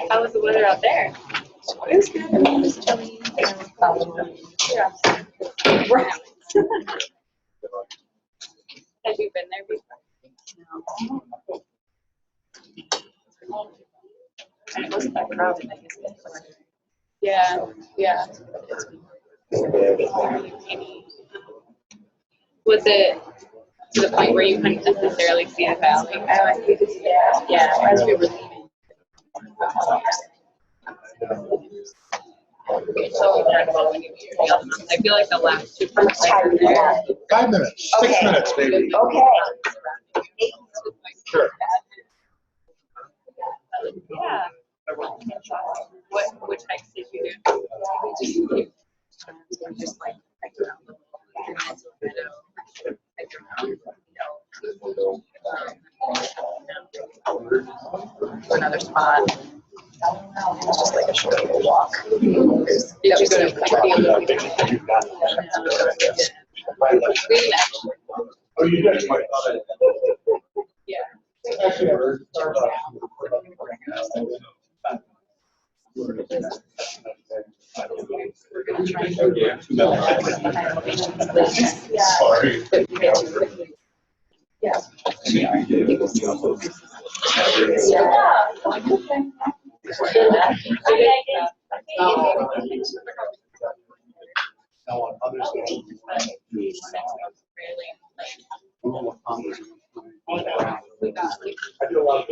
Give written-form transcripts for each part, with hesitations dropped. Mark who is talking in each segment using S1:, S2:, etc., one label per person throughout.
S1: How was the weather out there?
S2: It was good. It was chilly.
S1: Have you been there before?
S2: No. And it wasn't that crowded, I guess.
S1: Yeah, yeah. Was it to the point where you couldn't necessarily see the valley?
S2: We could see that. Yeah, as we were leaving.
S1: So I feel like the last 2 months I were there.
S3: 5 minutes, 6 minutes, maybe.
S2: Okay.
S3: Sure.
S1: Yeah. Which hikes did you do?
S2: Just like another spot. It was just like a short little walk.
S1: Did you go to We didn't actually.
S3: Oh, you did?
S1: Yeah.
S2: We're gonna try and go
S3: Sorry.
S2: Yeah.
S3: Now on others. I do a lot of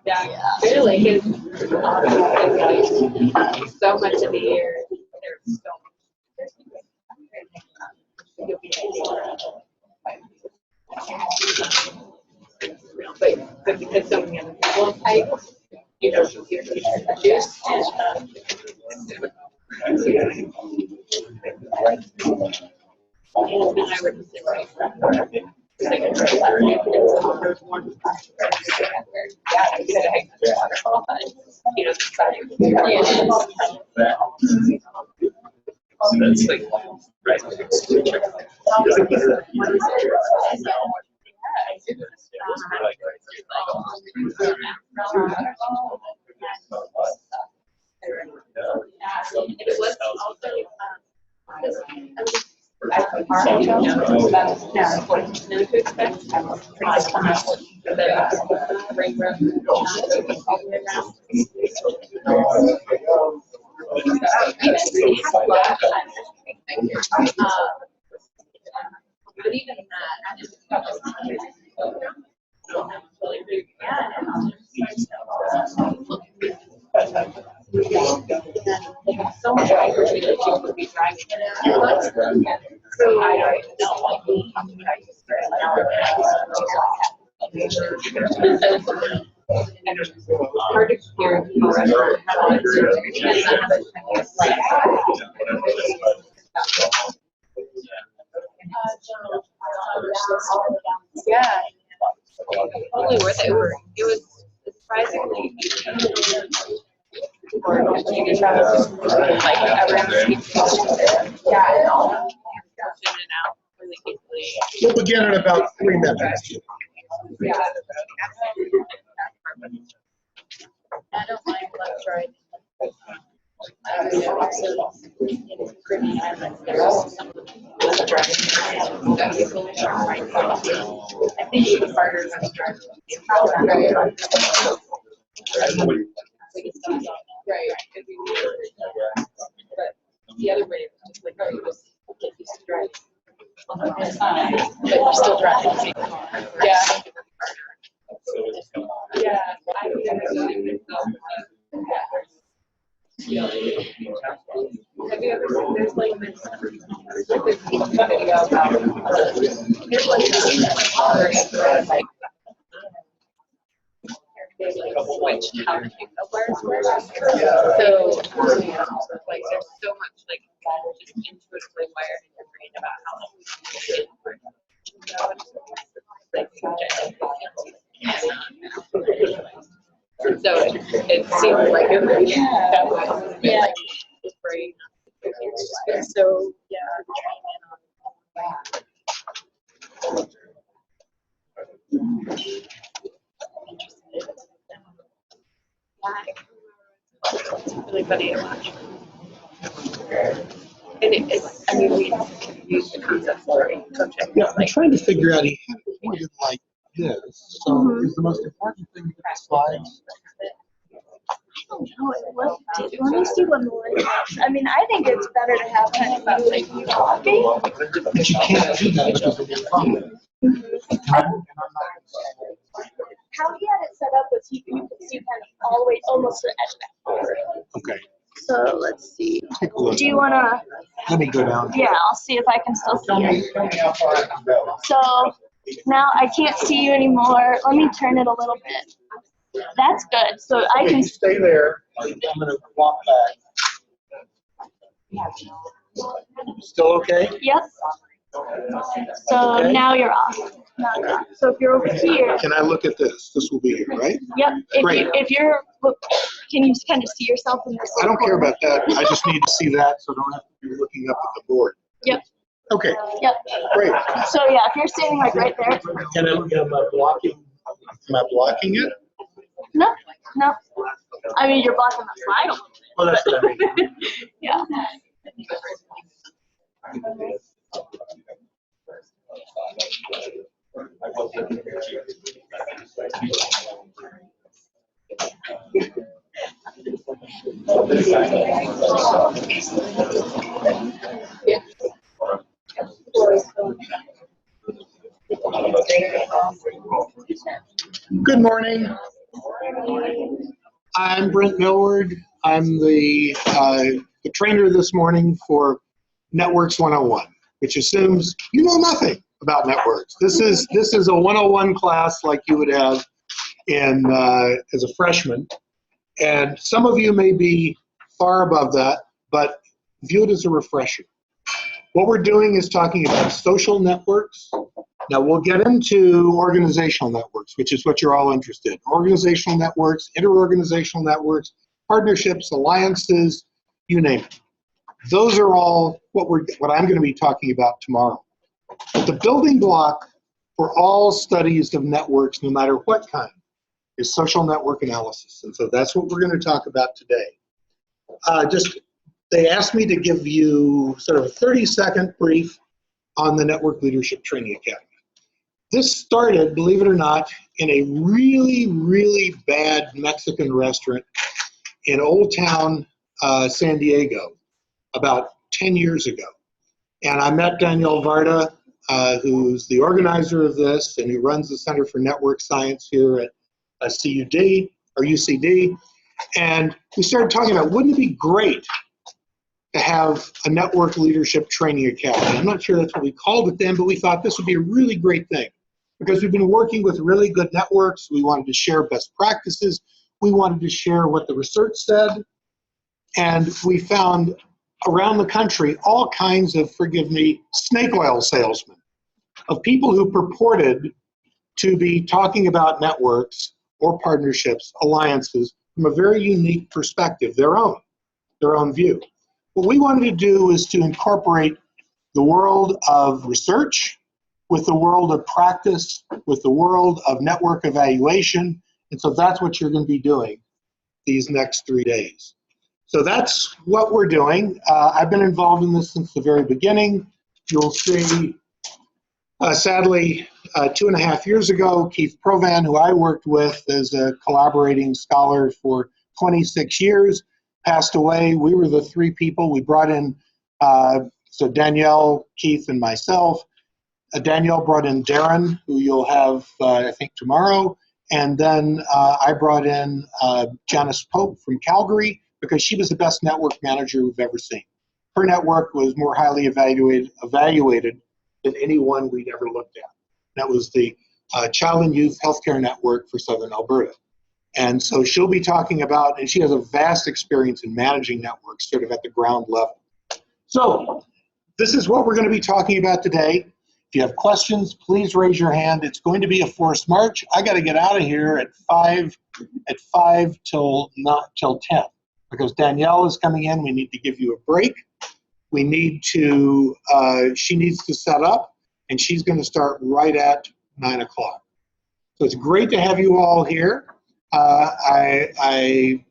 S1: Yeah, Clear Lake is so much of the year. There's so but because so many other people have hiked, you don't hear the juice. And I would say, right, there's one
S4: That's like right.
S1: It was also know to expect the ring road But even that. So much opportunity to be driving. So I don't like being and it's hard to hear people restaurant. Yeah. Totally worth it. It was surprisingly easy. Or like everyone's yeah, and all in and out really easily.
S3: We'll begin in about 3 minutes.
S1: Yeah. I don't mind left right. I think the partners are right. But the other way, it's like, oh, you just get used to driving on the side, but you're still driving the same car. Yeah. Yeah. I think have you ever seen there's like this video about there's like like they like switch how to pick up wires work. So like there's so much like just intuitively wired in your brain about how like it works. So it seemed like it was that way. Yeah. Like, it's brain. It's just been so really funny to watch. And it's, I mean, we use the concept for coaching.
S3: Yeah, I'm trying to figure out he had it pointed like this. So is the most important thing with the slides?
S2: I don't know. Let me see what Melissa. I mean, I think it's better to have kind of like you talking.
S3: But you can't do that because of your phone.
S2: How he had it set up was you could see kind of all the way almost to the edge.
S3: Okay.
S2: So let's see.
S3: Take a look.
S2: Do you want to?
S3: Let me go down.
S2: Yeah, I'll see if I can still see you.
S3: Tell me how far I can go.
S2: So now I can't see you anymore. Let me turn it a little bit. That's good. So I
S3: Okay,
S2: can.
S3: you stay there. I'm going to walk back. Still okay?
S2: Yep. So
S3: Okay.
S2: now you're off. Now you're off. So if you're over here.
S3: Can I look at this? This will be here, right?
S2: Yep.
S3: Great.
S2: If you're, can you kind of see yourself in this?
S3: I don't care about that. I just need to see that so I don't have to be looking up at the board.
S2: Yep.
S3: Okay,
S2: Yep.
S3: great.
S2: So yeah, if you're standing like right there.
S3: And am I blocking? Am I blocking it?
S2: No. No. I mean, you're blocking the slide a little bit.
S3: Well, that's what I mean.
S2: Yeah.
S3: Good morning. I'm Brint Milward. I'm the trainer this morning for Networks 101, which assumes you know nothing about networks. This is a 101 class like you would have in as a freshman, and some of you may be far above that, but view it as a refresher. What we're doing is talking about social networks. Now we'll get into organizational networks, which is what you're all interested in. Organizational networks, interorganizational networks, partnerships, alliances, you name it. Those are all what I'm going to be talking about tomorrow. But the building block for all studies of networks, no matter what kind, is social network analysis. And so that's what we're going to talk about today. They asked me to give you sort of a 30-second brief on the Network Leadership Training Academy. This started, believe it or not, in a really, really bad Mexican restaurant in Old Town, San Diego, about 10 years ago. And I met Danielle Varda, who's the organizer of this and who runs the Center for Network Science here at CUD or UCD. And we started talking about, wouldn't it be great to have a network leadership training academy? I'm not sure that's what we called it then, but we thought this would be a really great thing because we've been working with really good networks. We wanted to share best practices. We wanted to share what the research said. And we found around the country all kinds of, forgive me, snake oil salesmen, of people who purported to be talking about networks or partnerships, alliances, from a very unique perspective, their own view. What we wanted to do is to incorporate the world of research with the world of practice, with the world of network evaluation, and so that's what you're going to be doing these next 3 days. So that's what we're doing. I've been involved in this since the very beginning. You'll see, sadly, 2.5 years ago, Keith Provan, who I worked with as a collaborating scholar for 26 years, passed away. We were the 3 people. We brought in, so Danielle, Keith, and myself. Danielle brought in Darren, who you'll have, I think, tomorrow. And then I brought in Janice Pope from Calgary because she was the best network manager we've ever seen. Her network was more highly evaluated than any one we'd ever looked at. That was the Child and Youth Healthcare Network for Southern Alberta. And so she'll be talking about, and she has a vast experience in managing networks sort of at the ground level. So this is what we're going to be talking about today. If you have questions, please raise your hand. It's going to be a forced march. I got to get out of here at 5 till 10 because Danielle is coming in. We need to give you a break. We need to, she needs to set up, and she's going to start right at 9 o'clock. So it's great to have you all here. I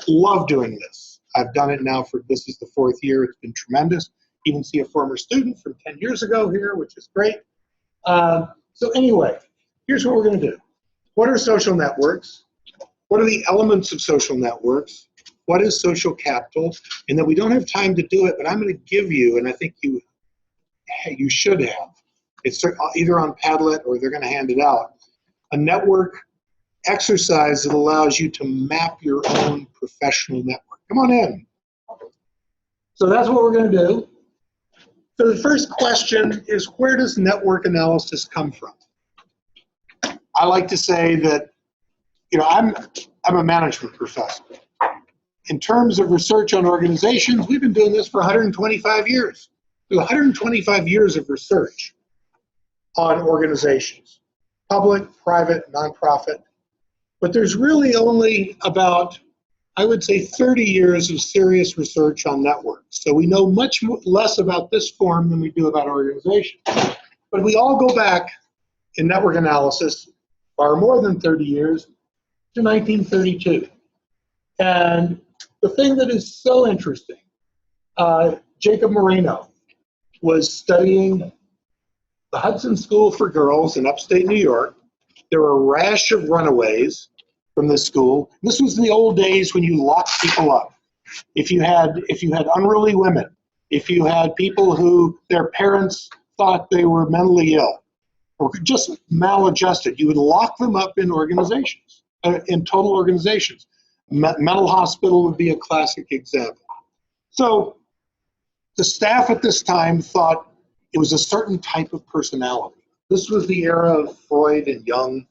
S3: love doing this. I've done it now for, this is the 4th year. It's been tremendous. Even see a former student from 10 years ago here, which is great. So anyway, here's what we're going to do. What are social networks? What are the elements of social networks? What is social capital? And then we don't have time to do it, but I'm going to give you, and I think you should have, it's either on Padlet or they're going to hand it out, a network exercise that allows you to map your own professional network. Come on in. So that's what we're going to do. So the first question is, where does network analysis come from? I like to say that, you know, I'm a management professor. In terms of research on organizations, we've been doing this for 125 years. There's 125 years of research on organizations, public, private, nonprofit. But there's really only about, I would say, 30 years of serious research on networks. So we know much less about this form than we do about organizations. But we all go back in network analysis, far more than 30 years, to 1932. And the thing that is so interesting, Jacob Moreno was studying the Hudson School for Girls in upstate New York. There were a rash of runaways from this school. This was in the old days when you locked people up. If you had unruly women, if you had people who their parents thought they were mentally ill or just maladjusted, you would lock them up in organizations, in total organizations. Mental hospital would be a classic example. So the staff at this time thought it was a certain type of personality. This was the era of Freud and Jung,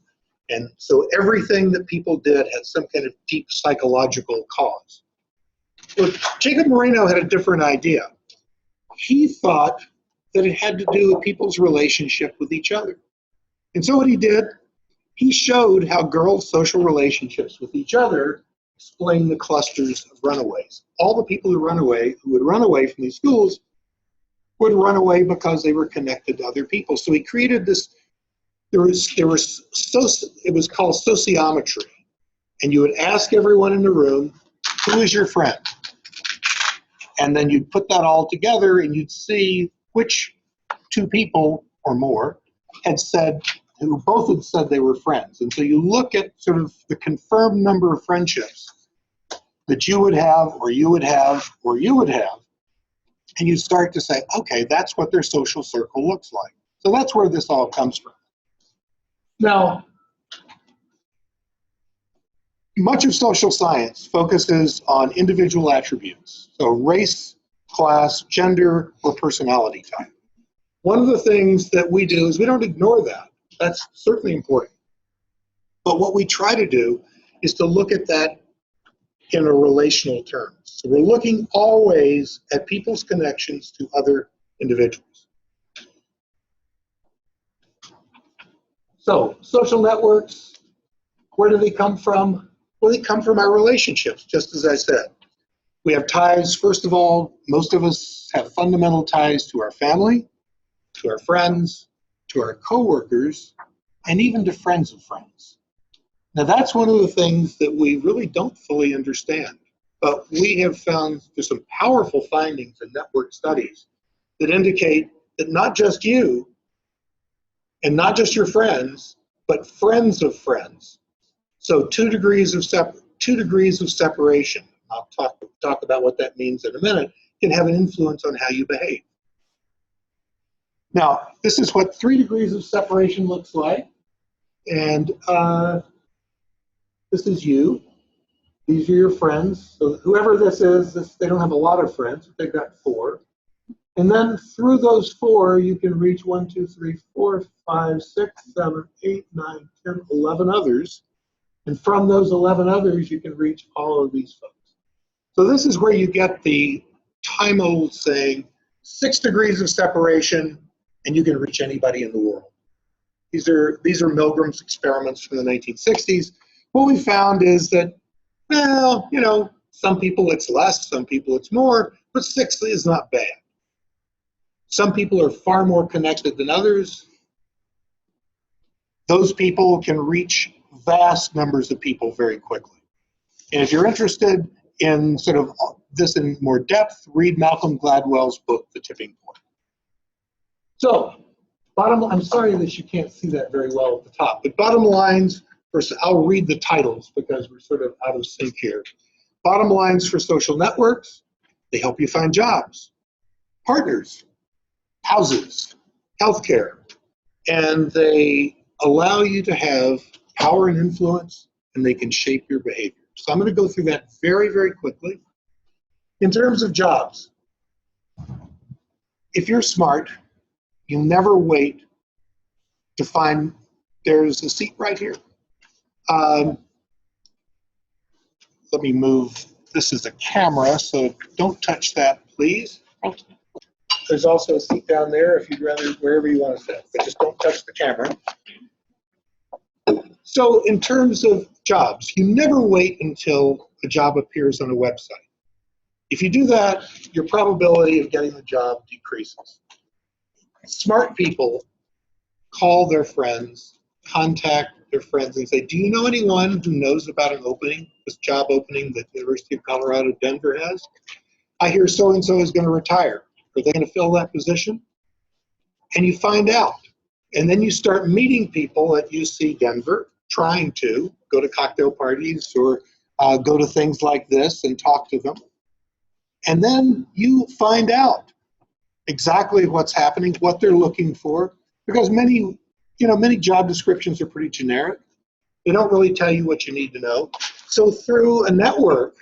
S3: and so everything that people did had some kind of deep psychological cause. But Jacob Moreno had a different idea. He thought that it had to do with people's relationship with each other. And so what he did, he showed how girls' social relationships with each other explain the clusters of runaways. All the people who would run away from these schools would run away because they were connected to other people. So he created this, it was called sociometry. And you would ask everyone in the room, who is your friend? And then you'd put that all together and you'd see which 2 people or more had said, who both had said they were friends. And so you look at sort of the confirmed number of friendships that you would have, or you would have, or you would have, And you start to say, okay, that's what their social circle looks like. So that's where this all comes from. Now, much of social science focuses on individual attributes. So race, class, gender, or personality type. One of the things that we do is we don't ignore that. That's certainly important. But what we try to do is to look at that in a relational terms. So we're looking always at people's connections to other individuals. So social networks, where do they come from? Well, they come from our relationships, just as I said. We have ties, first of all, most of us have fundamental ties to our family, to our friends, to our coworkers, and even to friends of friends. Now that's one of the things that we really don't fully understand, but we have found there's some powerful findings in network studies that indicate that not just you and not just your friends, but friends of friends. So 2 degrees of separation, I'll talk about what that means in a minute, can have an influence on how you behave. Now, this is what 3 degrees of separation looks like. And this is you. These are your friends. So whoever this is, they don't have a lot of friends, but they've got 4. And then through those 4, you can reach 1, 2, 3, 4, 5, 6, 7, 8, 9, 10, 11 others. And from those 11 others, you can reach all of these folks. So this is where you get the time-old saying, 6 degrees of separation, and you can reach anybody in the world. These are Milgram's experiments from the 1960s. What we found is that, well, you know, some people it's less, some people it's more, but 6 is not bad. Some people are far more connected than others. Those people can reach vast numbers of people very quickly. And if you're interested in sort of this in more depth, read Malcolm Gladwell's book, The Tipping Point. So, I'm sorry that you can't see that very well at the top, but bottom lines, first I'll read the titles because we're sort of out of sync here. Bottom lines for social networks, they help you find jobs, partners, houses, healthcare, and they allow you to have power and influence, and they can shape your behavior. So I'm going to go through that very, very quickly. In terms of jobs, if you're smart, you never wait to find, there's a seat right here. Let me move, this is a camera, so don't touch that, please.
S1: Thank you.
S3: There's also a seat down there if you'd rather, wherever you want to sit, but just don't touch the camera. So in terms of jobs, you never wait until a job appears on a website. If you do that, your probability of getting the job decreases. Smart people call their friends, contact their friends and say, do you know anyone who knows about an opening, this job opening that the University of Colorado Denver has? I hear so-and-so is going to retire. Are they going to fill that position? And you find out. And then you start meeting people at UC Denver, trying to go to cocktail parties or go to things like this and talk to them. And then you find out exactly what's happening, what they're looking for, because many job descriptions are pretty generic. They don't really tell you what you need to know. So through a network,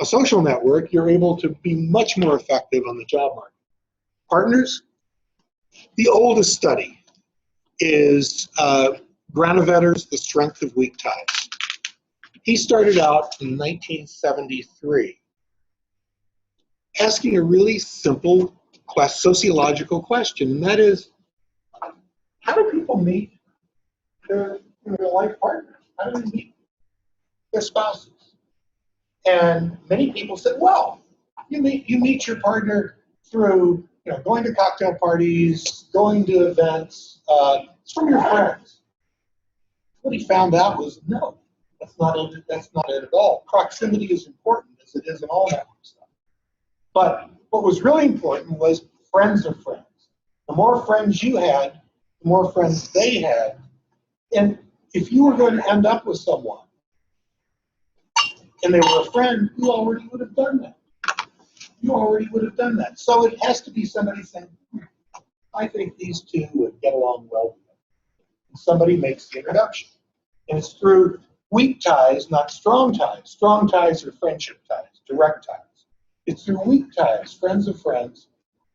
S3: a social network, you're able to be much more effective on the job market. Partners, the oldest study is Granovetter's The Strength of Weak Ties. He started out in 1973 asking a really simple sociological question, and that is, how do people meet their life partners? How do they meet their spouses? And many people said, well, you meet your partner through going to cocktail parties, going to events, it's from your friends. What he found out was, no, that's not it at all. Proximity is important, as it is in all network stuff. But what was really important was friends of friends. The more friends you had, the more friends they had. And if you were going to end up with someone and they were a friend, you already would have done that. you already would have done that. So it has to be somebody saying, I think these two would get along well together. And somebody makes the introduction. And it's through weak ties, not strong ties. Strong ties are friendship ties, direct ties. It's through weak ties, friends of friends,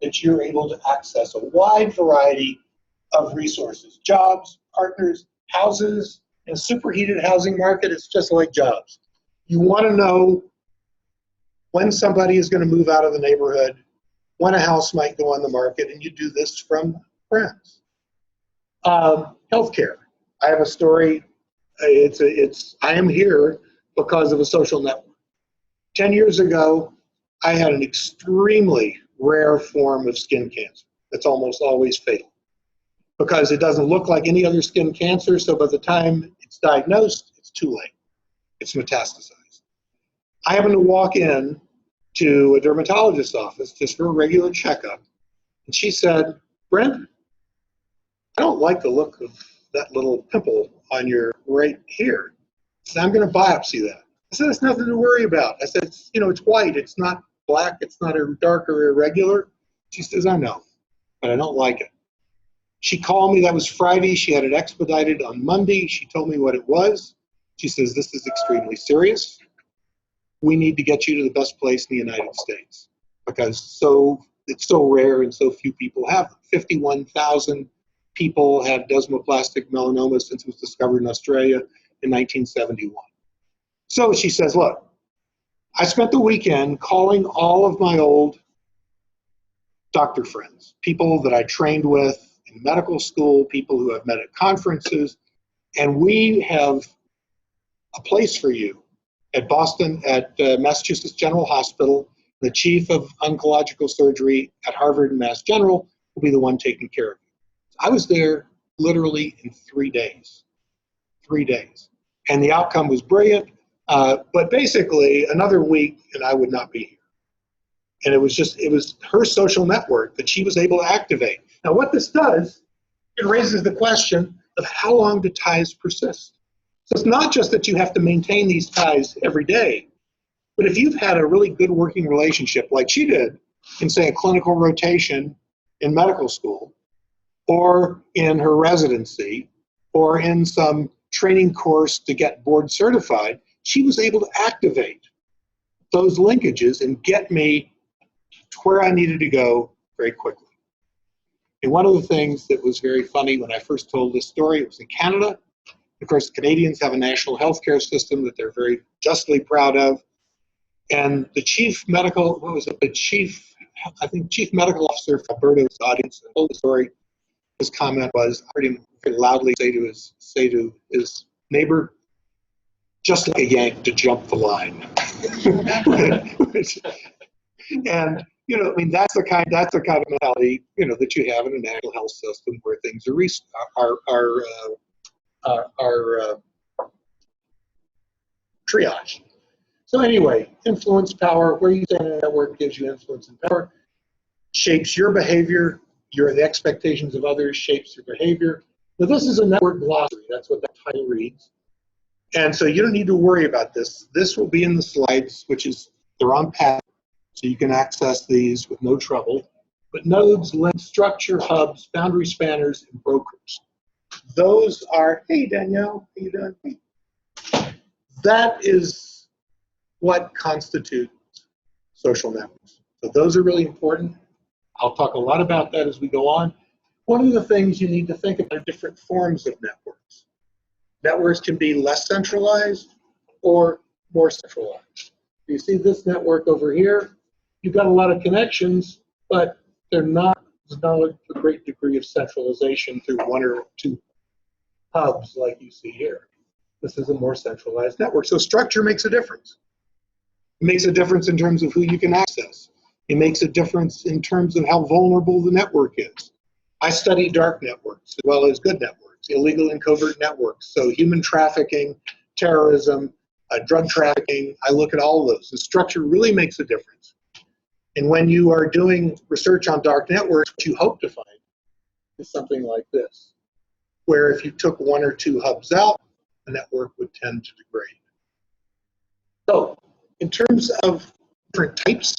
S3: that you're able to access a wide variety of resources. Jobs, partners, houses. In a superheated housing market, it's just like jobs. You want to know when somebody is going to move out of the neighborhood, when a house might go on the market, and you do this from friends. Healthcare. I have a story. I am here because of a social network. 10 years ago, I had an extremely rare form of skin cancer that's almost always fatal because it doesn't look like any other skin cancer, so by the time it's diagnosed, it's too late. It's metastasized. I happened to walk in to a dermatologist's office just for a regular checkup, and she said, Brent, I don't like the look of that little pimple on your right here. So I'm going to biopsy that. I said, it's nothing to worry about. I said, it's white. It's not black. It's not dark or irregular. She says, I know, but I don't like it. She called me. That was Friday. She had it expedited on Monday. She told me what it was. She says, this is extremely serious. We need to get you to the best place in the United States because it's so rare and so few people have it. 51,000 people have desmoplastic melanoma since it was discovered in Australia in 1971. So she says, look, I spent the weekend calling all of my old doctor friends, people that I trained with in medical school, people who I've met at conferences, and we have a place for you at Boston, at Massachusetts General Hospital. The chief of oncological surgery at Harvard and Mass General will be the one taking care of you. I was there literally in 3 days. 3 days. And the outcome was brilliant, but basically another week and I would not be here. And it was her social network that she was able to activate. Now what this does, it raises the question of how long do ties persist? So it's not just that you have to maintain these ties every day, but if you've had a really good working relationship like she did in, say, a clinical rotation in medical school, or in her residency, or in some training course to get board certified, she was able to activate those linkages and get me to where I needed to go very quickly. And one of the things that was very funny when I first told this story, it was in Canada. Of course, Canadians have a national healthcare system that they're very justly proud of. And the chief medical officer for Alberta's audience told the story. His comment was, I heard him very loudly say to his neighbor, just like a Yank to jump the line. And that's the kind of mentality that you have in a national health system where things are triaged. So anyway, influence, power, where you stand in a network gives you influence and power, shapes your behavior. The expectations of others shapes your behavior. Now this is a network glossary. That's what that title reads. And so you don't need to worry about this. This will be in the slides, they're on path, so you can access these with no trouble. But nodes, links, structure, hubs, boundary spanners, and brokers. Those are, hey Danielle, how you doing? That is what constitutes social networks. So those are really important. I'll talk a lot about that as we go on. One of the things you need to think about are different forms of networks. Networks can be less centralized or more centralized. You see this network over here, you've got a lot of connections, but there's not a great degree of centralization through one or two hubs like you see here. This is a more centralized network. So structure makes a difference. It makes a difference in terms of who you can access. It makes a difference in terms of how vulnerable the network is. I study dark networks as well as good networks, illegal and covert networks. So human trafficking, terrorism, drug trafficking, I look at all of those. The structure really makes a difference. And when you are doing research on dark networks, what you hope to find is something like this, where if you took one or two hubs out, the network would tend to degrade. So in terms of different types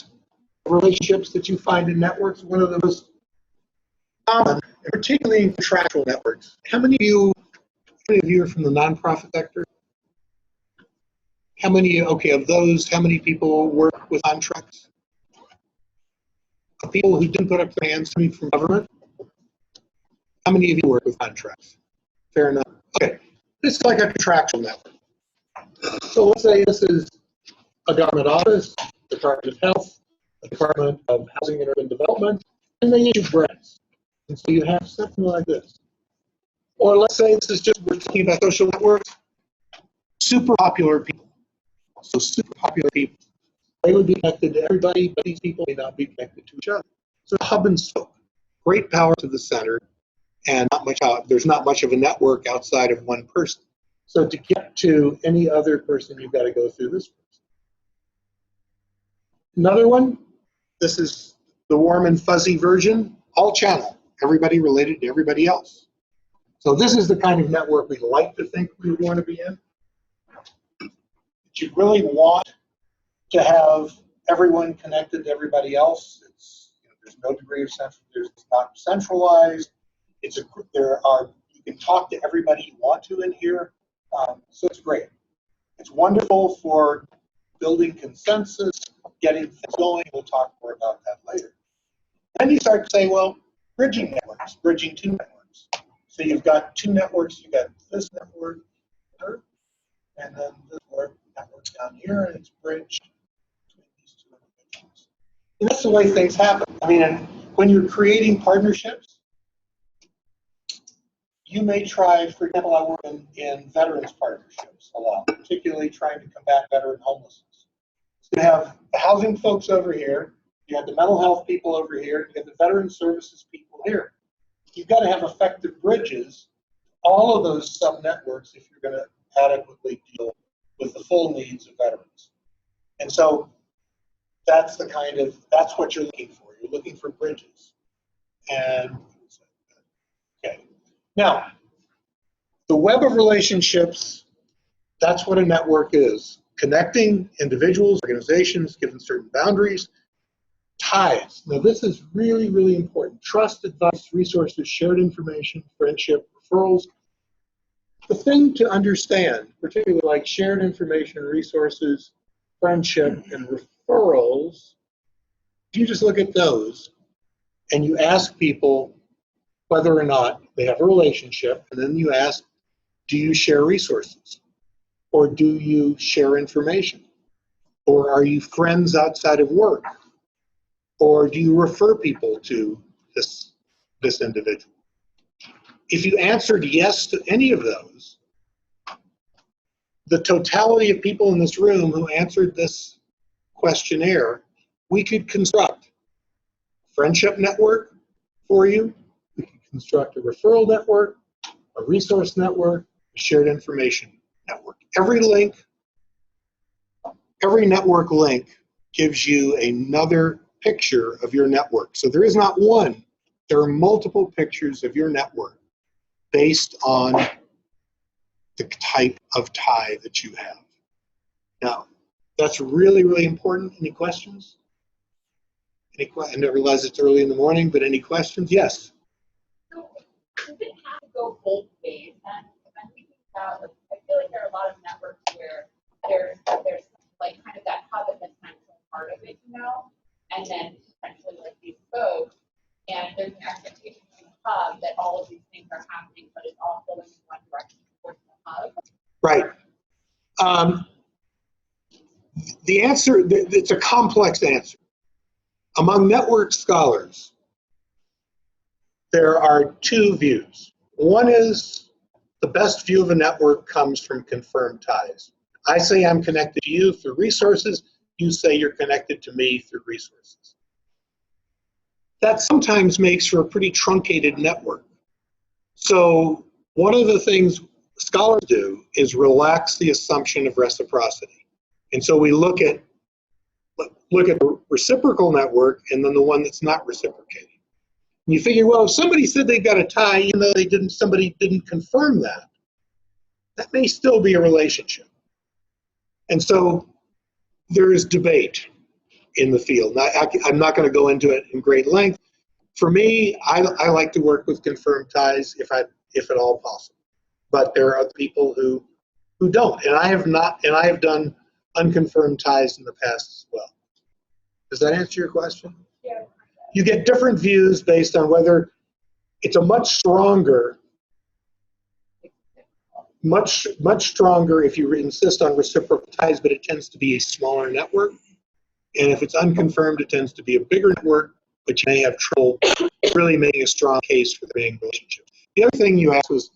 S3: relationships that you find in networks, one of the most common, and particularly in contractual networks. How many of you are from the nonprofit sector? How many, okay, of those, how many people work with contracts? Of people who didn't put up their hands to me from government? How many of you work with contracts? Fair enough. Okay, this is like a contractual network. So let's say this is a government office, Department of Health, the Department of Housing and Urban Development, and they issue grants. And so you have something like this. Or let's say this is just, we're talking about social networks, super popular people. So super popular people, they would be connected to everybody, but these people may not be connected to each other. So hub and spoke, great power to the center, and not much out, there's not much of a network outside of one person. So to get to any other person, you've got to go through this person. Another one, this is the warm and fuzzy version, all channel, everybody related to everybody else. So this is the kind of network we like to think we want to be in. But you really want to have everyone connected to everybody else. It's, you know, there's no degree of it's not centralized. You can talk to everybody you want to in here. So it's great. It's wonderful for building consensus, getting things going. We'll talk more about that later. Then you start to say, well, bridging networks, bridging two networks. So you've got two networks. You've got this network here, and then this network down here, and it's bridged between these two individuals. And that's the way things happen. I mean, and when you're creating partnerships, you may try, for example, I work in veterans partnerships a lot, particularly trying to combat veteran homelessness. So you have the housing folks over here, you have the mental health people over here, you have the veteran services people here. You've got to have effective bridges, all of those sub-networks, if you're going to adequately deal with the full needs of veterans. And so that's what you're looking for. You're looking for bridges. And okay. Now, the web of relationships, that's what a network is. Connecting individuals, organizations, given certain boundaries. Ties. Now, this is really, really important. Trust, advice, resources, shared information, friendship, referrals. The thing to understand, particularly like shared information, resources, friendship, and referrals, if you just look at those and you ask people whether or not they have a relationship, and then you ask, do you share resources? Or do you share information? Or are you friends outside of work? Or do you refer people to this individual? If you answered yes to any of those, the totality of people in this room who answered this questionnaire, we could construct a friendship network for you. We could construct a referral network, a resource network, a shared information network. Every network link gives you another picture of your network. So there is not one, there are multiple pictures of your network based on the type of tie that you have. Now, that's really, really important. Any questions? I realize it's early in the morning, but any questions? Yes?
S1: So, does it have to go both ways? And I'm thinking about, like, I feel like there are a lot of networks where there's like kind of that hub and the central part of it, you know? And then essentially like these folks, and there's an expectation from the hub that all of these things are happening, but it's all going in one direction towards the hub.
S3: Right. The answer, it's a complex answer. Among network scholars, there are two views. One is the best view of a network comes from confirmed ties. I say I'm connected to you through resources. You say you're connected to me through resources. That sometimes makes for a pretty truncated network. So one of the things scholars do is relax the assumption of reciprocity. And so we look at the reciprocal network and then the one that's not reciprocating. And you figure, well, if somebody said they've got a tie, even though somebody didn't confirm that, that may still be a relationship. And so there is debate. in the field. Now, I'm not going to go into it in great length. For me, I like to work with confirmed ties if at all possible. But there are other people who don't, and I have done unconfirmed ties in the past as well. Does that answer your question?
S1: Yeah.
S3: You get different views based on whether it's a much stronger if you insist on reciprocal ties, but it tends to be a smaller network. And if it's unconfirmed, it tends to be a bigger network, but you may have trouble really making a strong case for the being relationship. The other thing you asked was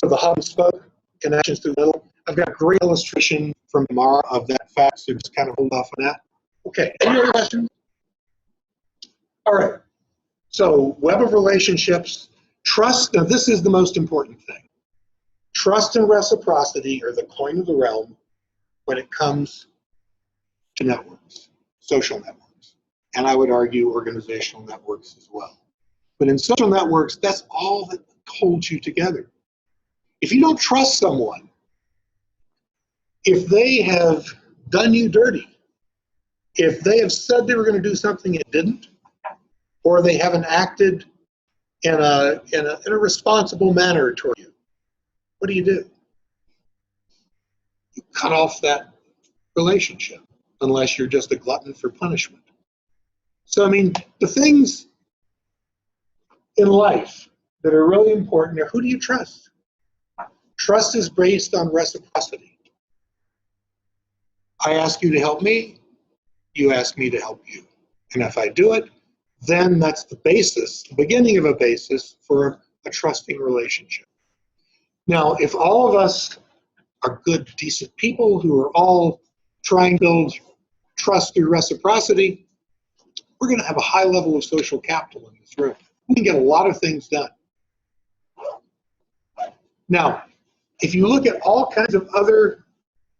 S3: so the hub and spoke connections through the middle. I've got a great illustration from Mara of that fact, so just kind of hold off on that. Okay, any other questions? All right, so web of relationships, trust. Now this is the most important thing. Trust and reciprocity are the coin of the realm when it comes to networks, social networks, and I would argue organizational networks as well. But in social networks, that's all that holds you together. If you don't trust someone, if they have done you dirty, if they have said they were going to do something and didn't, or they haven't acted in a responsible manner toward you, what do? You cut off that relationship unless you're just a glutton for punishment. So, I mean, the things in life that are really important are who do you trust? Trust is based on reciprocity. I ask you to help me, you ask me to help you. And if I do it, then that's the basis, the beginning of a basis for a trusting relationship. Now, if all of us are good, decent people who are all trying to build trust through reciprocity, we're going to have a high level of social capital in this room. We can get a lot of things done. Now, if you look at all kinds of other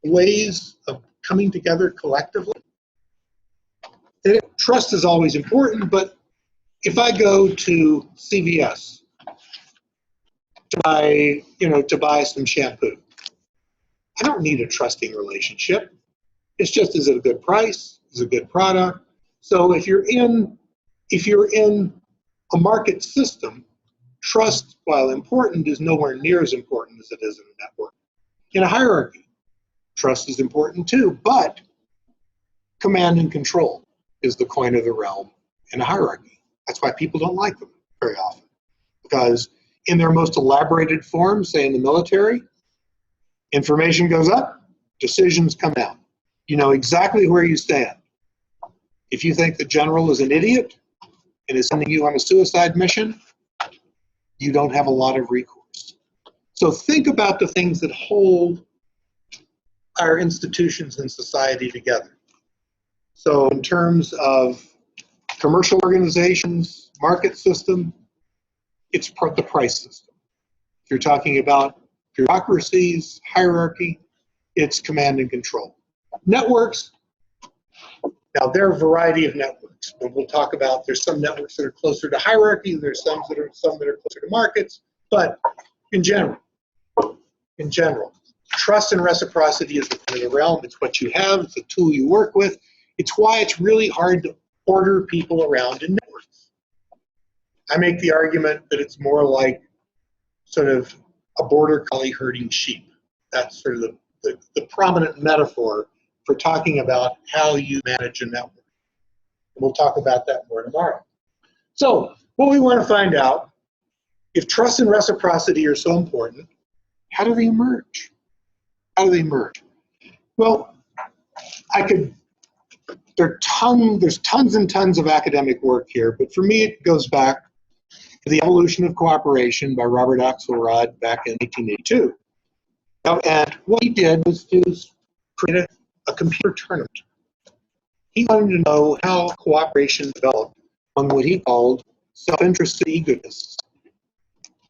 S3: ways of coming together collectively, trust is always important, but if I go to CVS to buy some shampoo, I don't need a trusting relationship. It's just, is it a good price? Is it a good product? So if you're in a market system, trust, while important, is nowhere near as important as it is in a network. In a hierarchy, trust is important too, but command and control is the coin of the realm in a hierarchy. That's why people don't like them very often, because in their most elaborated form, say in the military, information goes up, decisions come down. You know exactly where you stand. If you think the general is an idiot and is sending you on a suicide mission, you don't have a lot of recourse. So think about the things that hold our institutions and society together. So in terms of commercial organizations, market system, it's the price system. If you're talking about bureaucracies, hierarchy, it's command and control. Networks, now there are a variety of networks. And we'll talk about, there's some networks that are closer to hierarchy, there's some that are closer to markets, but in general, trust and reciprocity is the realm. It's what you have, it's a tool you work with. It's why it's really hard to order people around in networks. I make the argument that it's more like sort of a border collie herding sheep. That's sort of the prominent metaphor for talking about how you manage a network. We'll talk about that more tomorrow. So what we want to find out, if trust and reciprocity are so important, how do they emerge? How do they emerge? Well, there's tons and tons of academic work here, but for me it goes back to The Evolution of Cooperation by Robert Axelrod back in 1882. And what he did was to create a computer tournament. He wanted to know how cooperation developed on what he called self-interested egotists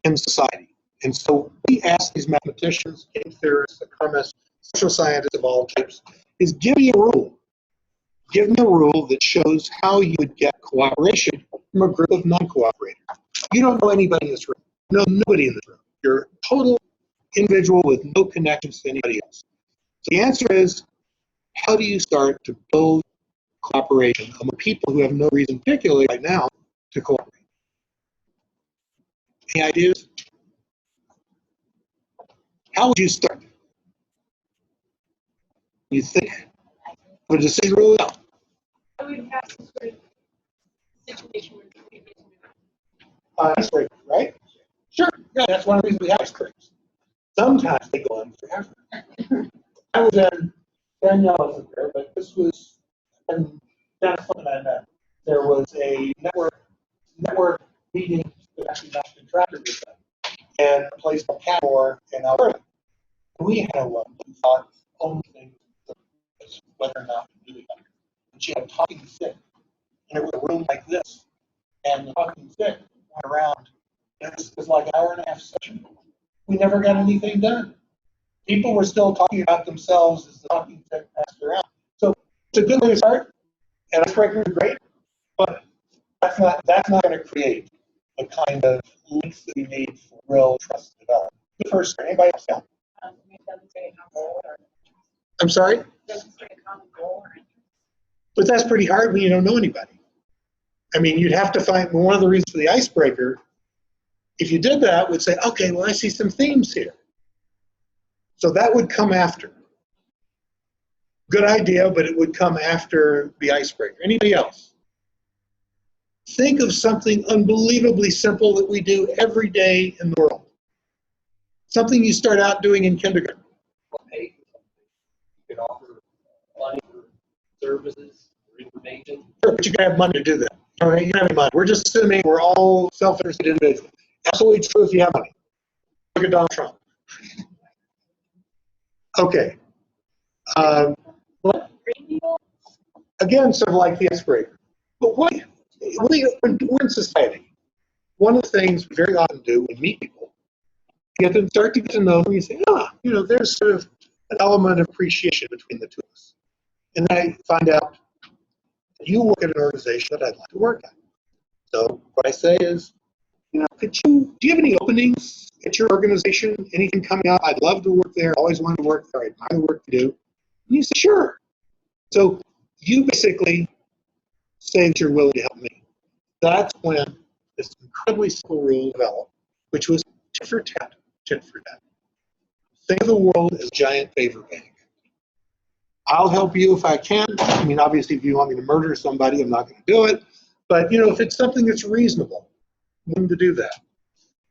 S3: in society. And so he asked these mathematicians, game theorists, economists, social scientists of all types, is give me a rule. Give me a rule that shows how you would get cooperation from a group of non-cooperators. You don't know anybody in this room. No, nobody in this room. You're a total individual with no connections to anybody else. So the answer is, how do you start to build cooperation among people who have no reason, particularly right now, to cooperate. Any ideas? How would you start? You think of a decision rule?
S1: I would have some sort of situation where we get to
S3: Icebreaker, right? Sure. Yeah, that's one of the reasons we have icebreakers. Sometimes they go on forever. I was in, Danielle wasn't there, but this was, and Dennis and I met. There was a network meeting that actually not contracted with them, and a place called Canmore in Alberta. We had a woman who thought the only thing was whether or not to do it. And she had a talking stick, and it was a room like this, and the talking stick went around. And it was like an hour and a half session. We never got anything done. People were still talking about themselves as the talking stick passed around. So it's a good way to start, and icebreaker is great, but that's not going to create the kind of links that we need for real trust development. The first, anybody else? Yeah.
S1: it doesn't say a goal or
S3: I'm sorry,
S1: doesn't say a common goal or anything.
S3: but that's pretty hard when you don't know anybody. I mean, you'd have to find, one of the reasons for the icebreaker, if you did that, would say, okay, well, I see some themes here. So that would come after. Good idea, but it would come after the icebreaker. Anybody else? Think of something unbelievably simple that we do every day in the world. Something you start out doing in kindergarten.
S4: Pay for something. You can offer money for services or information.
S3: Sure, but you gotta have money to do that. All right, you don't have any money. We're just assuming we're all self-interested individuals. Absolutely true if you have money. Look at Donald Trump. Okay. What? Again, sort of like the icebreaker. But when we're in society, one of the things we very often do when we meet people, you get them, start to get to know them, you say, there's sort of an element of appreciation between the two of us. And then I find out you work at an organization that I'd like to work at. So what I say is, do you have any openings at your organization? Anything coming up? I'd love to work there. Always wanted to work there. I admire the work you do. And you say, sure. So you basically say that you're willing to help me. That's when this incredibly simple rule developed, which was tit for tat, tit for tat. Think of the world as a giant favor bank. I'll help you if I can. I mean, obviously, if you want me to murder somebody, I'm not going to do it. But, if it's something that's reasonable, I'm willing to do that.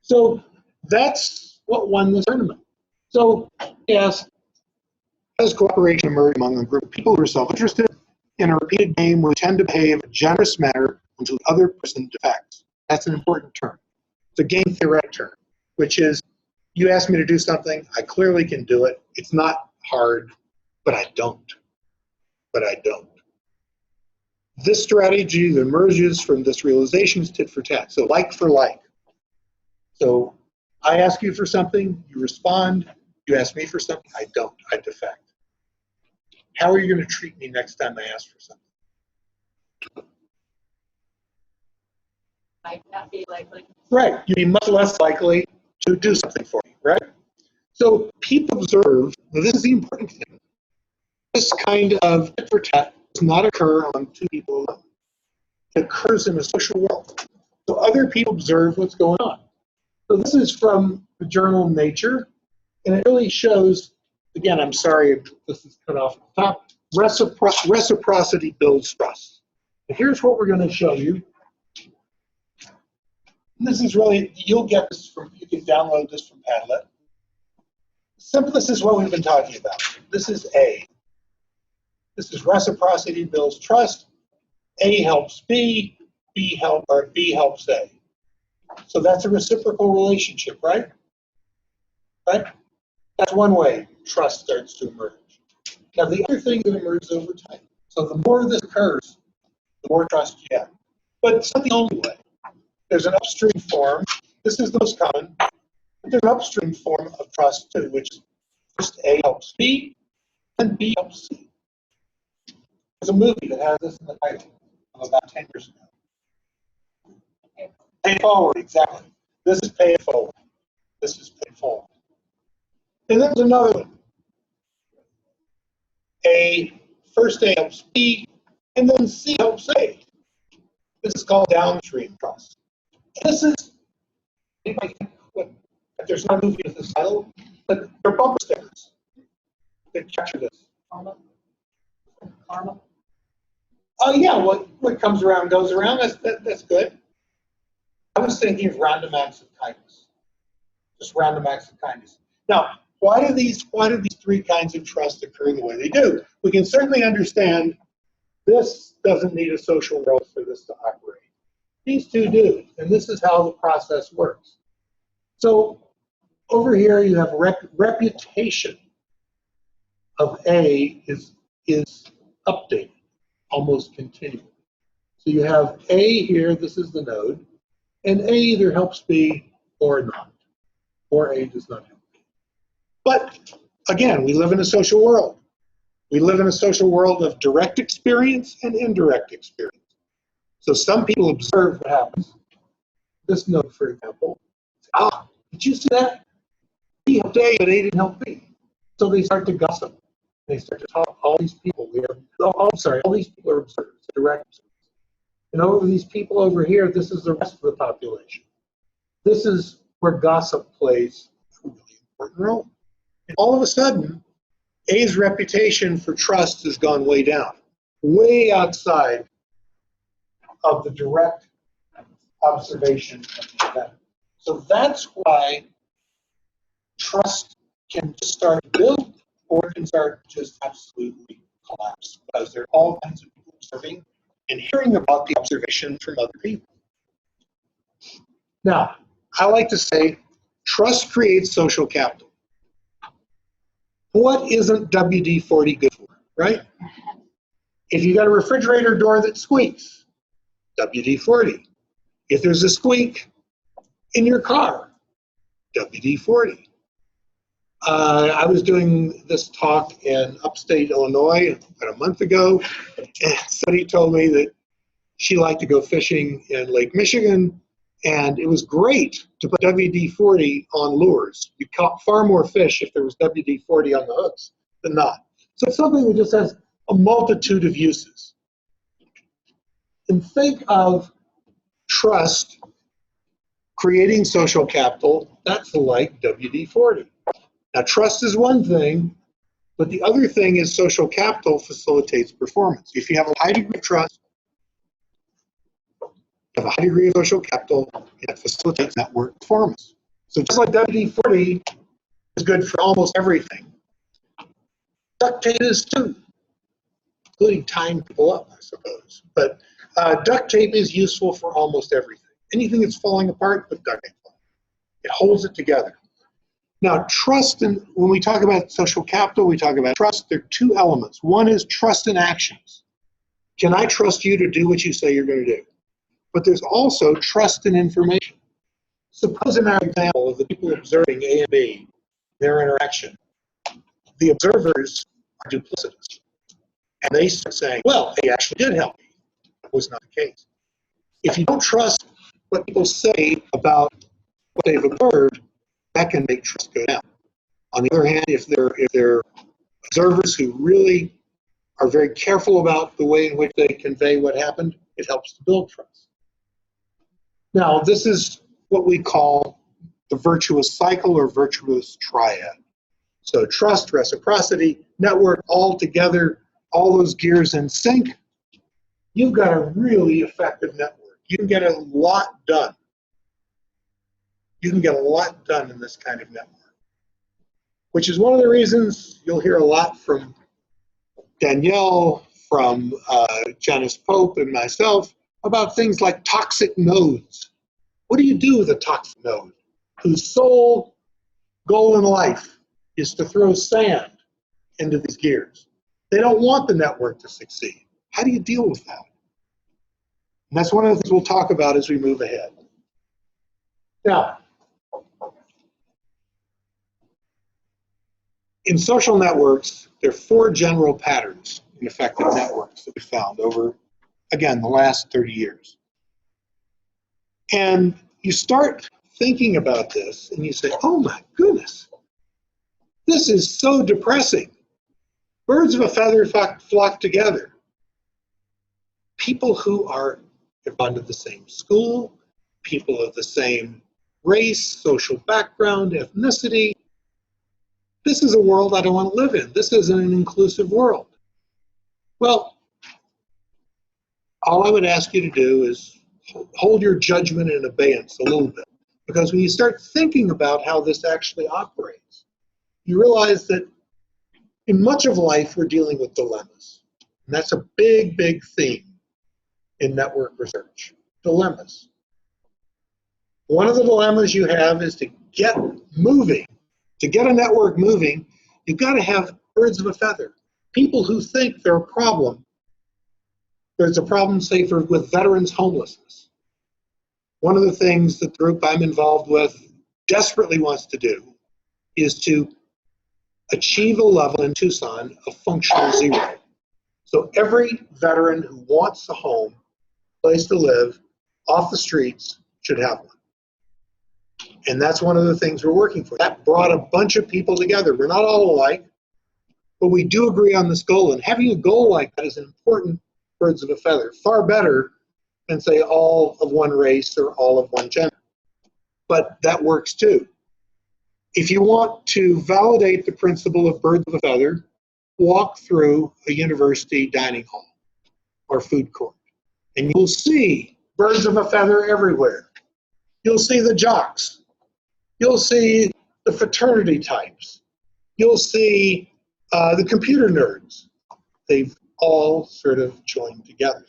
S3: So that's what won this tournament. So, yes, as cooperation emerged among a group of people who are self-interested in a repeated game will tend to behave in a generous manner until the other person defects. That's an important term. It's a game theoretic term, which is you ask me to do something, I clearly can do it. It's not hard, but I don't. This strategy that emerges from this realization is tit for tat, so like for like. So I ask you for something, you respond. You ask me for something, I don't, I defect. How are you going to treat me next time I ask for something?
S1: Might not be likely.
S3: Right, you'd be much less likely to do something for me, right? So people observe, now this is the important thing, this kind of tit for tat does not occur among two people alone. It occurs in a social world. So other people observe what's going on. So this is from the journal Nature, and it really shows, again, I'm sorry if this is cut off at the top, reciprocity builds trust. And here's what we're going to show you. This is really, you'll get this from, you can download this from Padlet. This is what we've been talking about. This is A. This is reciprocity builds trust. A helps B, B helps A. So that's a reciprocal relationship, right? Right? That's one way trust starts to emerge. Now the other thing that emerges over time. So the more this occurs, the more trust you get. But it's not the only way. There's an upstream form. This is the most common. But there's an upstream form of trust too, which is first A helps B, and B helps C. There's a movie that has this in the title of about 10 years ago. Pay it forward, exactly. This is pay it forward. This is pay it forward. And then there's another one. First A helps B, And then C helps A. This is called downstream trust. This is, anybody think what, if there's no movie with this title, but they're bumper stickers that capture this.
S1: Karma. Karma.
S3: Oh yeah, what comes around goes around. That's good. I was thinking of random acts of kindness, just random acts of kindness. Now, why do these three kinds of trust occur the way they do? We can certainly understand this doesn't need a social world for this to operate. These two do, and this is how the process works. So over here you have reputation of A is updated almost continually. So you have A here, this is the node, and A either helps B or not, or A does not help B. But again, we live in a social world. We live in a social world of direct experience and indirect experience. So some people observe what happens. This node, for example, did you see that? B helped A, but A didn't help B. So they start to gossip. They start to talk. All these people all these people are observers, direct observers. And over these people over here, this is the rest of the population. This is where gossip plays a really important role. And all of a sudden, A's reputation for trust has gone way down, way outside of the direct observation of the event. So that's why trust can just start to build or can start to just absolutely collapse, because there are all kinds of people observing and hearing about the observations from other people. Now, I like to say trust creates social capital. What isn't WD-40 good for, right? If you got a refrigerator door that squeaks, WD-40. If there's a squeak in your car, WD-40. I was doing this talk in upstate Illinois about a month ago, and somebody told me that she liked to go fishing in Lake Michigan, and it was great to put WD-40 on lures. You caught far more fish if there was WD-40 on the hooks than not. So it's something that just has a multitude of uses. And think of trust creating social capital. That's like WD-40. Now, trust is one thing, but the other thing is social capital facilitates performance. If you have a high degree of trust, you have a high degree of social capital, it facilitates network performance. So just like WD-40 is good for almost everything, duct tape is too, including tying people up, I suppose. But duct tape is useful for almost everything. Anything that's falling apart, put duct tape on. It holds it together. Now, trust, and when we talk about social capital, we talk about trust. There are two elements. One is trust in actions. Can I trust you to do what you say you're going to do? But there's also trust in information. Suppose in our example of the people observing A and B, their interaction, the observers are duplicitous. And they start saying, well, they actually did help me. That was not the case. If you don't trust what people say about what they've observed, that can make trust go down. On the other hand, if they're observers who really are very careful about the way in which they convey what happened, it helps to build trust. Now, this is what we call the virtuous cycle or virtuous triad. So trust, reciprocity, network, all together, all those gears in sync, you've got a really effective network. You can get a lot done. You can get a lot done in this kind of network, which is one of the reasons you'll hear a lot from Danielle, from Janice Pope and myself about things like toxic nodes. What do you do with a toxic node whose sole goal in life is to throw sand into these gears? They don't want the network to succeed. How do you deal with that? And that's one of the things we'll talk about as we move ahead. Now, in social networks, there are four general patterns in effective networks that we found over, again, the last 30 years. And you start thinking about this and you say, oh my goodness, this is so depressing. Birds of a feather flock together. people who have gone to the same school, people of the same race, social background, ethnicity. This is a world I don't want to live in. This isn't an inclusive world. Well, all I would ask you to do is hold your judgment in abeyance a little bit. Because when you start thinking about how this actually operates, you realize that in much of life, we're dealing with dilemmas. And that's a big, big theme in network research, dilemmas. One of the dilemmas you have is to get moving. To get a network moving, you've got to have birds of a feather. People who think they're a problem. There's a problem, say, with veterans homelessness. One of the things that the group I'm involved with desperately wants to do is to achieve a level in Tucson of functional zero. So every veteran who wants a home, place to live, off the streets, should have one. And that's one of the things we're working for. That brought a bunch of people together. We're not all alike, but we do agree on this goal. And having a goal like that is an important birds of a feather, far better than, say, all of one race or all of one gender. But that works too. If you want to validate the principle of birds of a feather, walk through a university dining hall or food court, and you'll see birds of a feather everywhere. You'll see the jocks. You'll see the fraternity types. You'll see the computer nerds. They've all sort of joined together.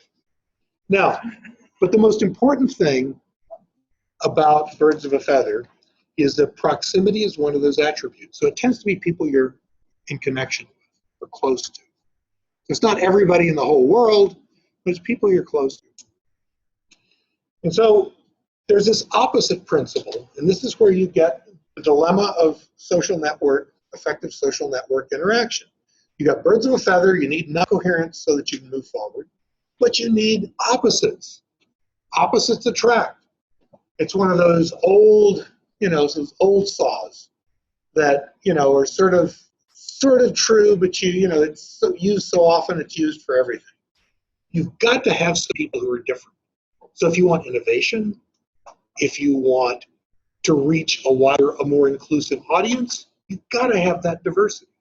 S3: Now, but the most important thing about birds of a feather is that proximity is one of those attributes. So it tends to be people you're in connection with or close to. It's not everybody in the whole world, but it's people you're close to. And so there's this opposite principle, and this is where you get the dilemma of social network, effective social network interaction. You got birds of a feather, you need enough coherence so that you can move forward, but you need opposites. Opposites attract. It's one of those old, those old saws that, are sort of true, but it's used so often it's used for everything. You've got to have some people who are different. So if you want innovation, if you want to reach a wider, a more inclusive audience, you've got to have that diversity.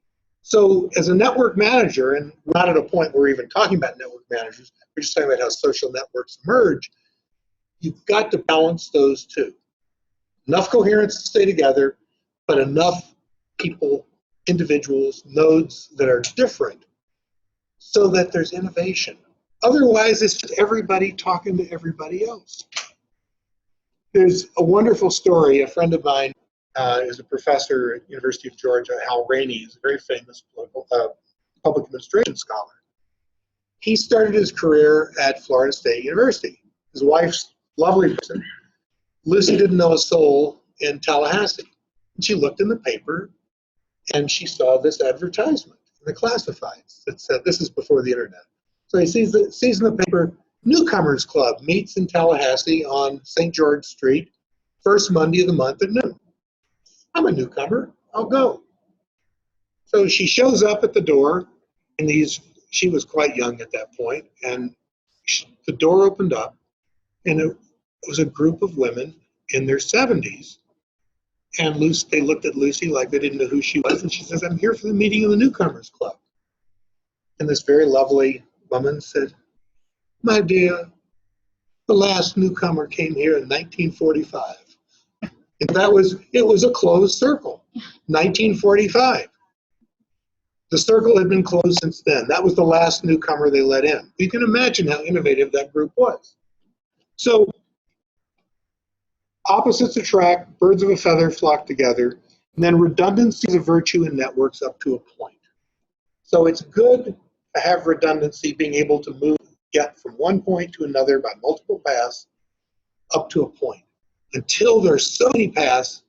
S3: So as a network manager, and we're not at a point where we're even talking about network managers, we're just talking about how social networks emerge, you've got to balance those two. Enough coherence to stay together, but enough people, individuals, nodes that are different so that there's innovation. Otherwise, it's just everybody talking to everybody else. There's a wonderful story. A friend of mine is a professor at University of Georgia, Hal Rainey. He's a very famous public administration scholar. He started his career at Florida State University. His wife's a lovely person. Lucy didn't know a soul in Tallahassee. And she looked in the paper, and she saw this advertisement in the classifieds that said, this is before the internet. So he sees in the paper, Newcomers Club meets in Tallahassee on St. George Street, first Monday of the month at noon. I'm a newcomer, I'll go. So she shows up at the door, and she was quite young at that point, and the door opened up, and it was a group of women in their 70s. And they looked at Lucy like they didn't know who she was, and she says, I'm here for the meeting of the Newcomers Club. And this very lovely woman said, my dear, the last newcomer came here in 1945. And it was a closed circle, 1945. The circle had been closed since then. That was the last newcomer they let in. You can imagine how innovative that group was. So opposites attract, birds of a feather flock together, and then redundancy is a virtue in networks up to a point. So it's good to have redundancy, being able to get from one point to another by multiple paths up to a point, until there's so many paths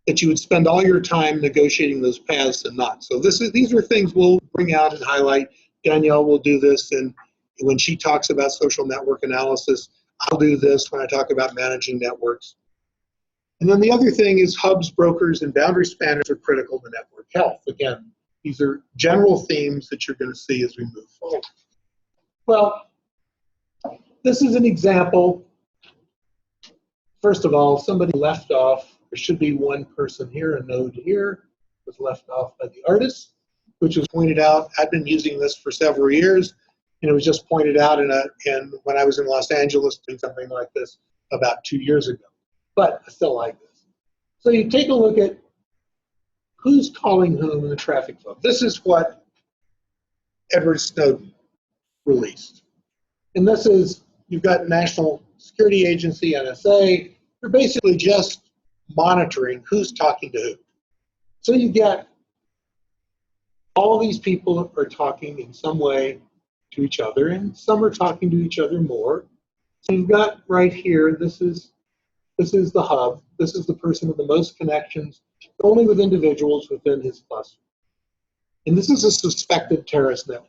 S3: that you would spend all your time negotiating those paths and not. So these are things we'll bring out and highlight. Danielle will do this, and when she talks about social network analysis, I'll do this when I talk about managing networks. And then the other thing is hubs, brokers, and boundary spanners are critical to network health. Again, these are general themes that you're going to see as we move forward. Well, this is an example. First of all, somebody left off. There should be one person here, a node here, was left off by the artist, which was pointed out. I've been using this for several years, and it was just pointed out when I was in Los Angeles doing something like this about 2 years ago. But I still like this. So you take a look at who's calling whom in the traffic flow. This is what Edward Snowden released. And this is, you've got National Security Agency, NSA. They're basically just monitoring who's talking to who. So you get all these people are talking in some way to each other, and some are talking to each other more. So you've got right here, this is the hub. This is the person with the most connections, only with individuals within his cluster. And this is a suspected terrorist network.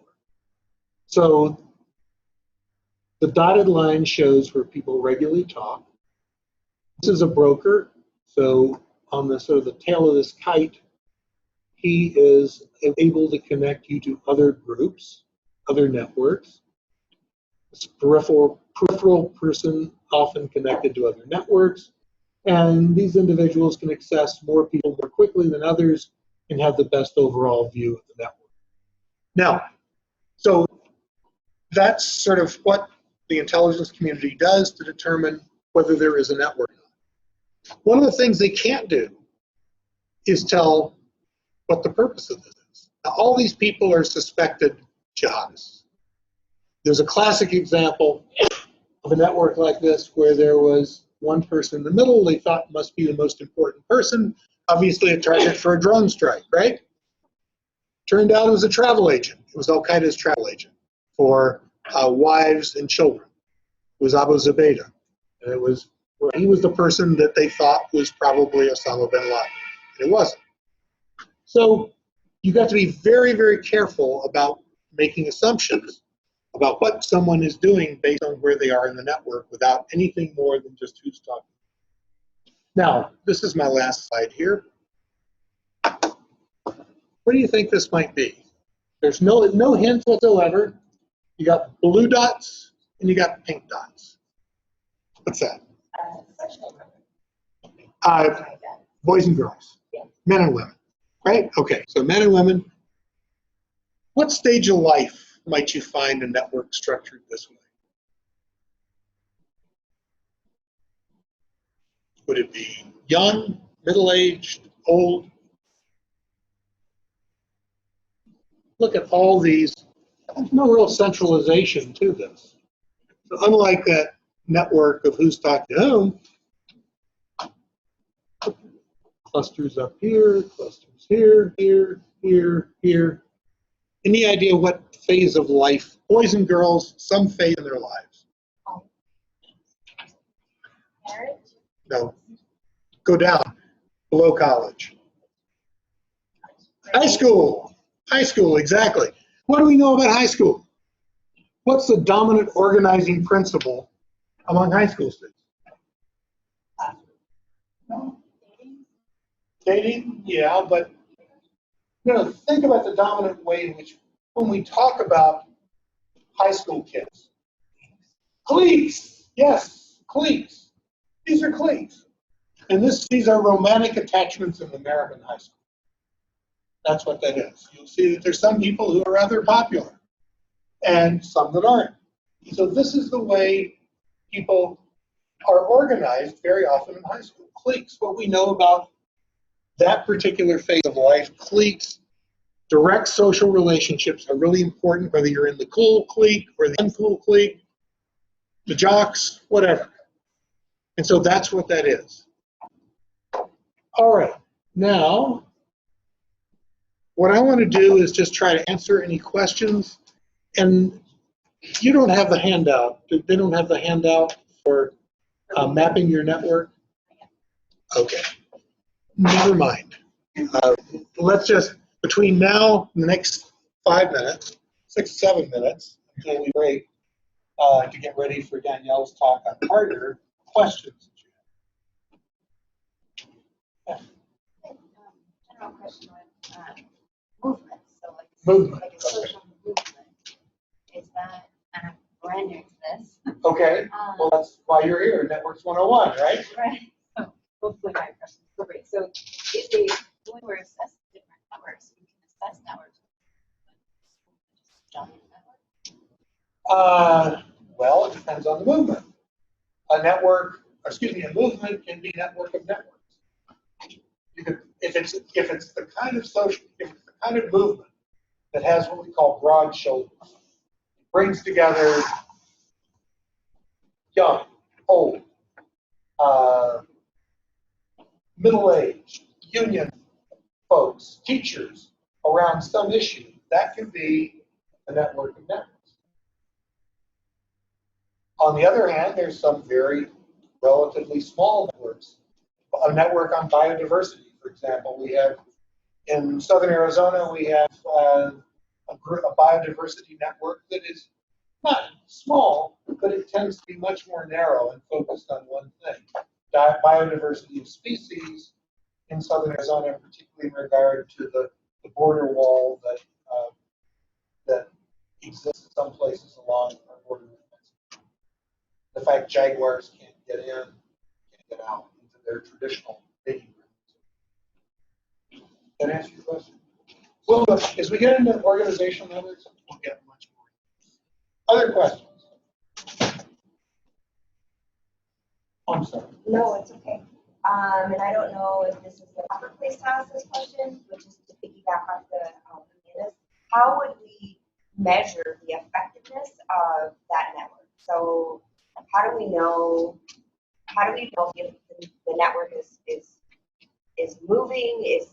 S3: So the dotted line shows where people regularly talk. This is a broker. So on the sort of the tail of this kite, he is able to connect you to other groups, other networks. This peripheral person often connected to other networks. And these individuals can access more people more quickly than others and have the best overall view of the network. Now, so that's sort of what the intelligence community does to determine whether there is a network or not. One of the things they can't do is tell what the purpose of this is. Now, all these people are suspected jihadists. There's a classic example of a network like this where there was one person in the middle they thought must be the most important person, obviously a target for a drone strike, right? Turned out it was a travel agent. It was Al-Qaeda's travel agent for wives and children. It was Abu Zubaydah. And he was the person that they thought was probably Osama bin Laden. It wasn't. So you got to be very, very careful about making assumptions about what someone is doing based on where they are in the network without anything more than just who's talking. Now, this is my last slide here. What do you think this might be? There's no hints whatsoever. You got blue dots and you got pink dots. What's that? Boys and girls, men and women, right? Okay, so men and women. What stage of life might you find a network structured this way? Would it be young, middle-aged, old? Look at all these. There's no real centralization to this. So unlike that network of who's talking to whom, clusters up here, clusters here, here, here, here. Any idea what phase of life, boys and girls, some phase in their lives?
S1: Marriage?
S3: No. Go down, below college. High school. High school, exactly. What do we know about high school? What's the dominant organizing principle among high school students? Dating, yeah, but think about the dominant way in which, when we talk about high school kids, cliques, yes, cliques. These are cliques, and these are romantic attachments in American high school. That's what that is. You'll see that there's some people who are rather popular, and some that aren't. So this is the way people are organized very often in high school. Cliques, what we know about that particular phase of life, cliques, direct social relationships are really important, whether you're in the cool clique or the uncool clique, the jocks, whatever. And so that's what that is. All right, now, what I want to do is just try to answer any questions. And you don't have the handout. They don't have the handout for mapping your network? Okay. Never mind. Let's just, between now and the next 5 minutes, 6, 7 minutes, until we break, to get ready for Danielle's talk on partner, questions. Yeah.
S5: General question on movement. So like,
S3: Movement.
S5: like a social movement. Is that, and I'm brand new to this,
S3: Okay, well, that's why you're here, Networks 101, right?
S5: Right. So hopefully my question is great. So is a, when we're assessing different networks, we can assess networks.
S3: Well, it depends on the movement. A network, or excuse me, a movement can be a network of networks. You could, if it's the kind of social, if it's the kind of movement that has what we call broad shoulders, it brings together young, old, middle-aged, union folks, teachers around some issue, that can be a network of networks. On the other hand, there's some very relatively small networks. A network on biodiversity, for example, we have in southern Arizona, we have a biodiversity network that is not small, but it tends to be much more narrow and focused on one thing. Biodiversity of species in southern Arizona, particularly in regard to the border wall that exists in some places along our border. The fact jaguars can't get in, can't get out into their traditional mating grounds. That answer your question? Well, look, as we get into organizational networks, we'll get much more. Other questions? Oh, I'm sorry.
S6: No, it's okay. And I don't know if this is the proper place to ask this question, which is to piggyback off the Amanda's. How would we measure the effectiveness of that network? So how do we know if the network is moving, is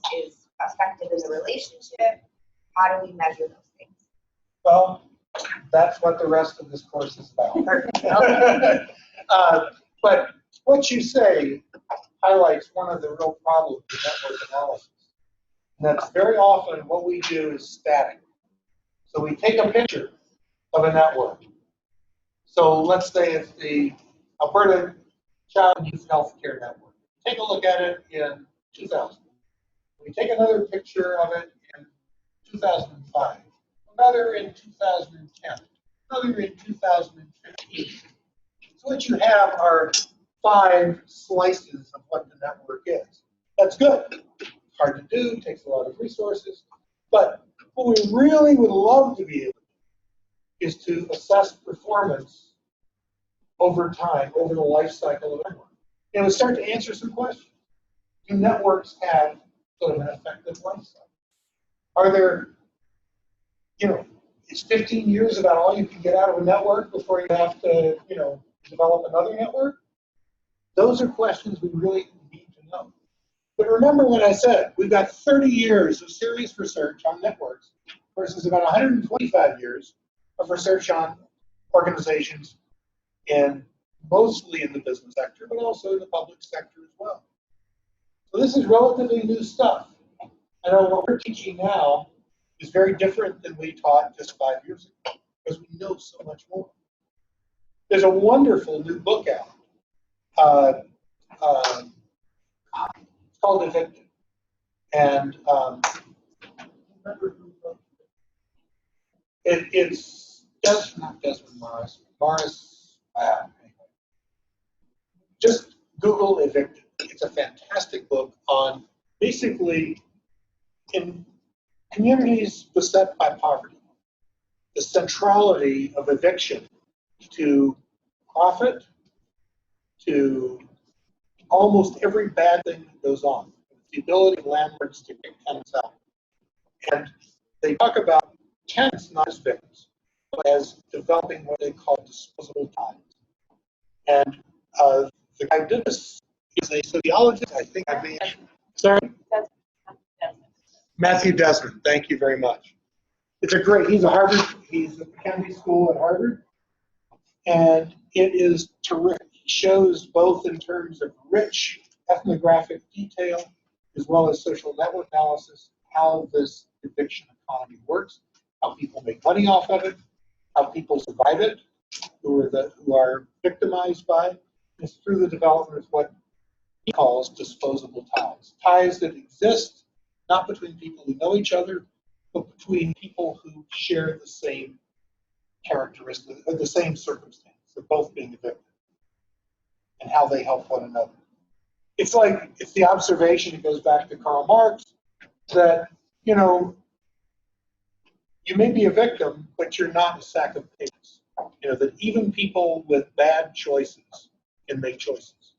S6: effective in the relationship? How do we measure those things?
S3: Well, that's what the rest of this course is about.
S6: Perfect. Okay.
S3: But what you say highlights one of the real problems with network analysis. And that's very often what we do is static. So we take a picture of a network. So let's say it's the Alberta Child and Youth Health Care Network. Take a look at it in 2000. We take another picture of it in 2005, another in 2010, another in 2015. So what you have are 5 slices of what the network is. That's good. It's hard to do, takes a lot of resources. But what we really would love to be able to do is to assess performance over time, over the life cycle of a network. And we start to answer some questions. Do networks have sort of an effective life cycle? Are there, is 15 years about all you can get out of a network before you have to, develop another network? Those are questions we really need to know. But remember what I said, we've got 30 years of serious research on networks versus about 125 years of research on organizations mostly in the business sector, but also in the public sector as well. So this is relatively new stuff. I know what we're teaching now is very different than we taught just 5 years ago because we know so much more. There's a wonderful new book out. It's called Evicted. And it's not Desmond Morris. Anyway. Just Google Evicted. It's a fantastic book on basically in communities beset by poverty, the centrality of eviction to profit, to almost every bad thing that goes on. It's the ability of landlords to kick tenants out. And they talk about tenants not as victims, but as developing what they call disposable ties. And the guy who did this is a sociologist. I think I may. Sorry? Matthew Desmond. Thank you very much. He's at the Kennedy School at Harvard. And it is terrific. He shows both in terms of rich ethnographic detail as well as social network analysis how this eviction economy works, how people make money off of it, how people survive it, who are victimized by it. It's through the development of what he calls disposable ties. Ties that exist not between people who know each other, but between people who share the same characteristics, or the same circumstance. of both being a victim and how they help one another. It's like, it's the observation, it goes back to Karl Marx, that, you know, you may be a victim, but you're not a sack of pigs. You know, that even people with bad choices can make choices.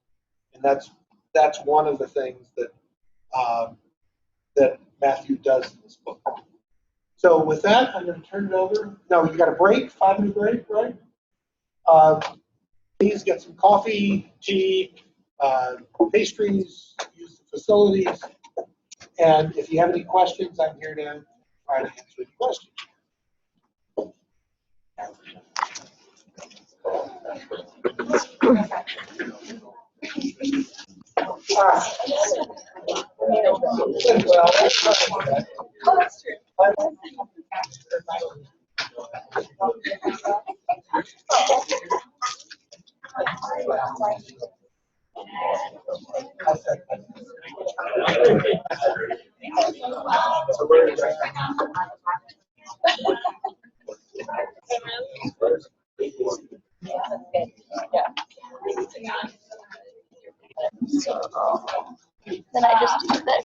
S3: And that's one of the things that that Matthew does in this book. So with that, I'm going to turn it over. No, you got a break, 5-minute break, right? Please get some coffee, tea, pastries, use the facilities. And if you have any questions, I'm here to try to answer any questions.
S2: Oh, that's true. Then I just do this.